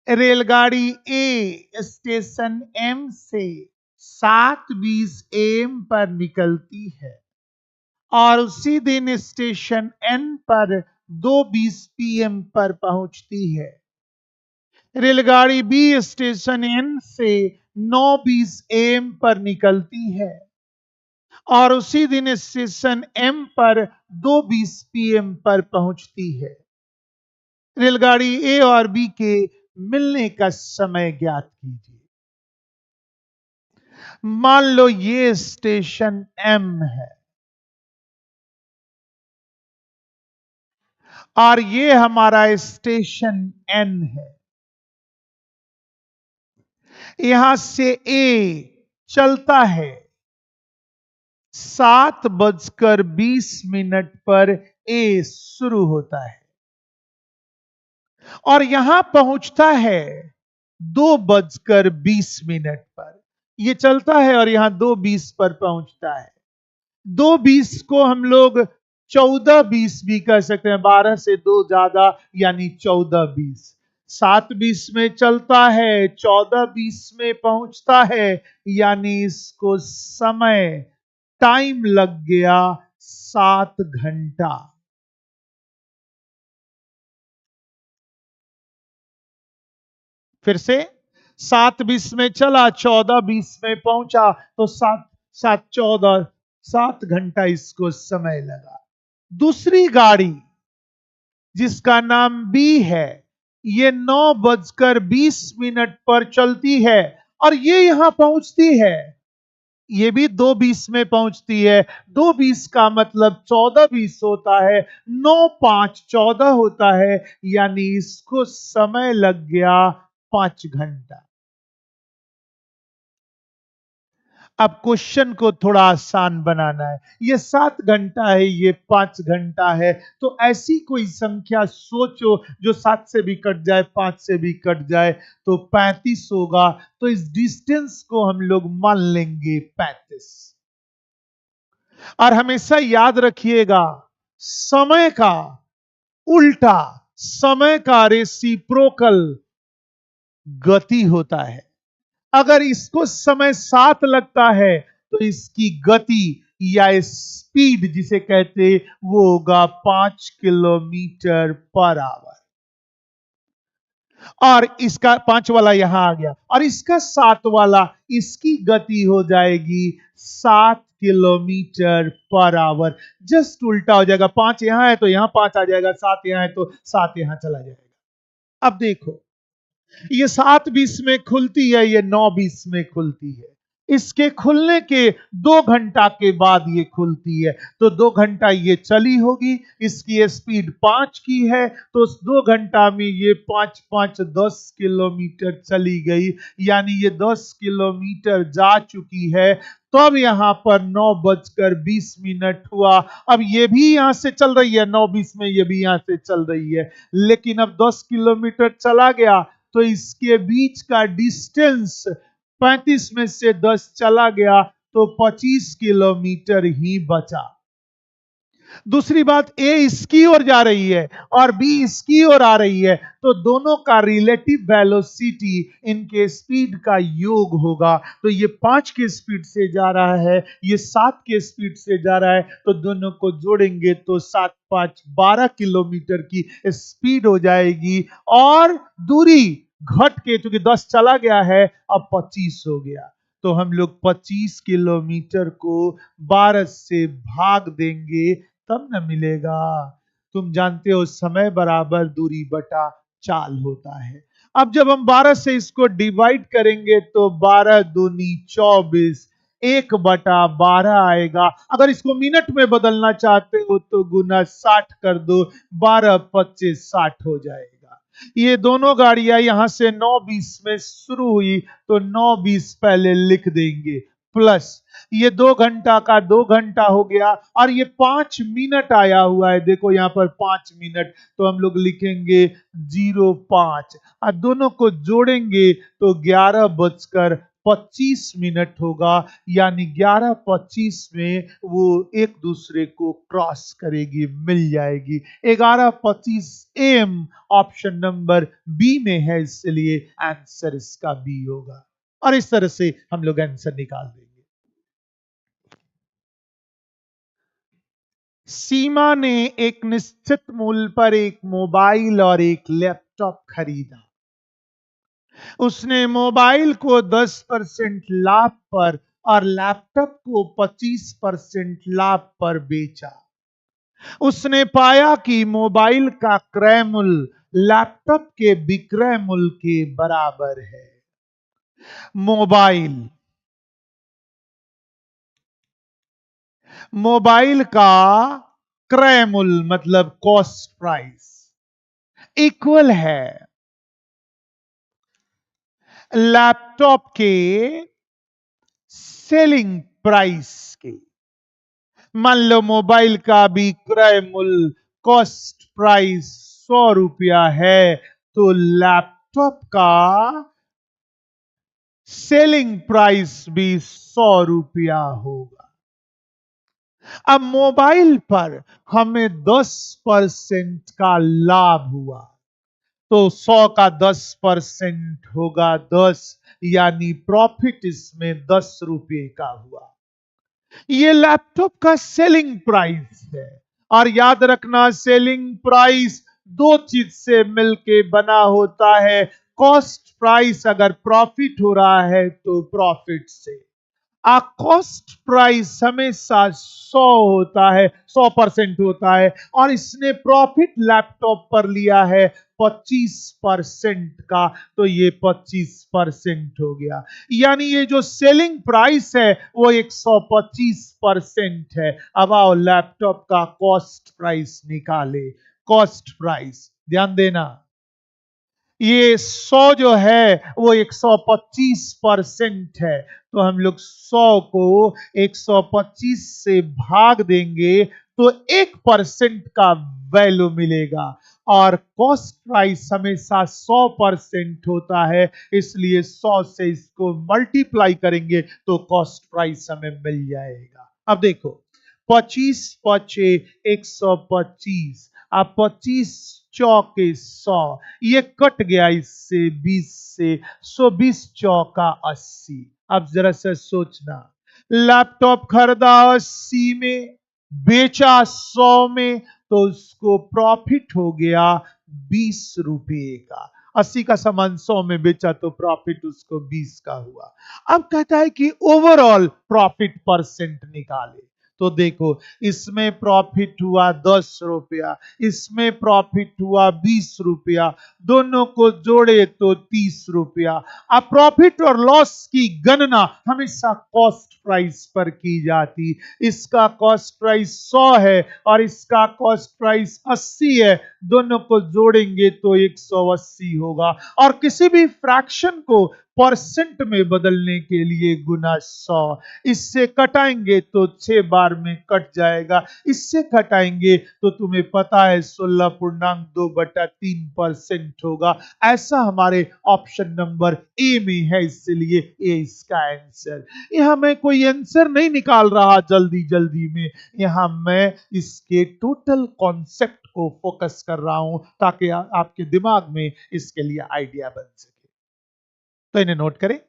रेलगाड़ी ए station M से 7:20 AM पर निकलती है और उसी दिन स्टेशन एन पर 2:20 PM पर पहुंचती है। रेलगाड़ी बी स्टेशन एन से 9:20 AM पर निकलती है और उसी दिन स्टेशन एम पर 2:20 PM पर पहुंचती है। रेलगाड़ी ए और बी के मिलने का समय ज्ञात कीजिए। मान लो ये स्टेशन एम है और ये हमारा स्टेशन एन है। यहां से ए चलता है 7:20 पर ए शुरू होता है और यहां पहुंचता है 2:20 पर। ये चलता है और यहां 2:20 पर पहुंचता है। 2:20 को हम लोग 14:20 भी कह सकते हैं, 12 से 2 ज्यादा यानी 14:20। 7:20 में चलता है, 14:20 में पहुंचता है, यानी इसको समय टाइम लग गया 7 घंटा। फिर से 7:20 में चला, 14:20 में पहुंचा, तो 7 घंटा इसको समय लगा। दूसरी गाड़ी जिसका नाम बी है, ये 9:20 पर चलती है और ये यहां पहुंचती है। ये भी 2:20 में पहुंचती है। 2:20 का मतलब 14:20 होता है, 9:05 14 होता है, यानी इसको समय लग गया 5 घंटा। अब क्वेश्चन को थोड़ा आसान बनाना है। ये 7 घंटा है, ये 5 घंटा है, तो ऐसी कोई संख्या सोचो जो 7 से भी कट जाए, 5 से भी कट जाए, तो 35 होगा। तो इस डिस्टेंस को हम लोग मान लेंगे 35। और हमेशा याद रखिएगा, समय का उल्टा, समय का रेसिप्रोकल गति होता है। अगर इसको समय 7 लगता है तो इसकी गति या स्पीड जिसे कहते वो होगा 5 किलोमीटर पर आवर। और इसका 5 वाला यहां आ गया और इसका 7 वाला, इसकी गति हो जाएगी 7 किलोमीटर पर आवर। जस्ट उल्टा हो जाएगा, 5 यहां है तो यहां 5 आ जाएगा, 7 यहां है तो 7 यहां चला जाएगा। अब देखो, ये 7:20 में खुलती है, ये 9:20 में खुलती है। इसके खुलने के 2 घंटा के बाद ये खुलती है, तो 2 घंटा ये चली होगी। इसकी स्पीड 5 की है, तो उस 2 घंटा में ये 5 5 10 किलोमीटर चली गई, यानी ये 10 किलोमीटर जा चुकी है। तो अब यहां पर 9:20 हुआ। अब ये भी यहां से चल रही है, 9:20 में ये भी यहां से चल रही है, लेकिन अब 10 किलोमीटर चला गया, तो इसके बीच का डिस्टेंस 35 में से 10 चला गया, तो 25 किलोमीटर ही बचा। दूसरी बात, ए इसकी ओर जा रही है और बी इसकी ओर आ रही है, तो दोनों का रिलेटिव वेलोसिटी, इनके स्पीड का योग होगा। तो ये 5 के स्पीड से जा रहा है, ये 7 के स्पीड से जा रहा है, तो दोनों को जोड़ेंगे तो 7 5 12 किलोमीटर की स्पीड हो जाएगी। और दूरी घट के, क्योंकि 10 चला गया है, अब 25 हो गया, तो हम लोग 25 किलोमीटर को 12 से भाग देंगे, तब न मिलेगा। तुम जानते हो समय बराबर दूरी बटा चाल होता है। अब जब हम 12 से इसको डिवाइड करेंगे तो 12 दूनी 24, 1/12 आएगा। अगर इसको मिनट में बदलना चाहते हो तो गुना 60 कर दो, 12 25 60 हो जाएगा। ये दोनों गाड़ियां यहां से 9:20 में शुरू हुई, तो 9:20 पहले लिख देंगे, प्लस ये 2 घंटा का 2 घंटा हो गया, और ये 5 मिनट आया हुआ है, देखो यहां पर 5 मिनट, तो हम लोग लिखेंगे 05 और दोनों को जोड़ेंगे तो 11 11:25 होगा, यानी 11:25 में वो एक दूसरे को क्रॉस करेगी, मिल जाएगी। 11:25 AM ऑप्शन नंबर बी में है, इसलिए आंसर इसका बी होगा। और इस तरह से हम लोग आंसर निकाल देंगे। सीमा ने एक निश्चित मूल्य पर एक मोबाइल और एक लैपटॉप खरीदा। उसने मोबाइल को 10% लाभ पर और लैपटॉप को 25% लाभ पर बेचा। उसने पाया कि मोबाइल का क्रय मूल्य लैपटॉप के विक्रय मूल्य के बराबर है। मोबाइल का क्रय मूल्य मतलब कॉस्ट प्राइस इक्वल है लैपटॉप के सेलिंग प्राइस के। मान लो मोबाइल का भी क्रय मूल्य कॉस्ट प्राइस 100 रुपया है, तो लैपटॉप का सेलिंग प्राइस भी 100 रुपया होगा। अब मोबाइल पर हमें 10% का लाभ हुआ, तो 100 का 10% होगा 10, यानी प्रॉफिट इसमें 10 रुपये का हुआ। ये लैपटॉप का सेलिंग प्राइस है। और याद रखना, सेलिंग प्राइस दो चीज से मिलके बना होता है। कॉस्ट प्राइस अगर प्रॉफिट हो रहा है तो प्रॉफिट से। कॉस्ट प्राइस हमेशा 100 होता है, 100% होता है, और इसने प्रॉफिट लैपटॉप पर लिया है 25% का, तो ये 25% हो गया। यानी ये जो सेलिंग प्राइस है वो 125% है। अब आओ लैपटॉप का कॉस्ट प्राइस निकाले। कॉस्ट प्राइस ध्यान देना, ये 100 जो है वो 125% है, तो हम लोग 100 को 125 से भाग देंगे तो 1% का वैल्यू मिलेगा। और कॉस्ट प्राइस हमेशा 100% होता है, इसलिए 100 से इसको मल्टीप्लाई करेंगे तो कॉस्ट प्राइस हमें मिल जाएगा। अब देखो, 25 पचे 125, अब 25 चौके 100, ये कट गया इससे 20 से, 120 चौका 80। अब जरा से सोचना, लैपटॉप खरीदा 80 में, बेचा 100 में, तो उसको प्रॉफिट हो गया 20 रुपये का। 80 का सामान 100 में बेचा तो प्रॉफिट उसको 20 का हुआ। अब कहता है कि ओवरऑल प्रॉफिट परसेंट निकाले। तो देखो, इसमें प्रॉफिट हुआ 10 रुपया, इसमें प्रॉफिट हुआ 20 रुपया, दोनों को जोड़े तो 30 रुपया। अब प्रॉफिट और लॉस की गणना हमेशा कॉस्ट प्राइस पर की जाती। इसका कॉस्ट प्राइस 100 है और इसका कॉस्ट प्राइस 80 है, दोनों को जोड़ेंगे तो 180 होगा। और किसी भी फ्रैक्शन को परसेंट में बदलने के लिए गुना 100, इससे कटाएंगे तो 6 बार में कट जाएगा, इससे घटाएंगे तो तुम्हें पता है 16.2/3% होगा। ऐसा हमारे ऑप्शन नंबर ए में है, इसलिए ए इसका आंसर। यहां मैं कोई आंसर नहीं निकाल रहा जल्दी जल्दी में, यहां मैं इसके टोटल कॉन्सेप्ट को फोकस कर रहा हूं ताकि आपके दिमाग में इसके लिए आइडिया बन सके। तो इन्हें नोट करें।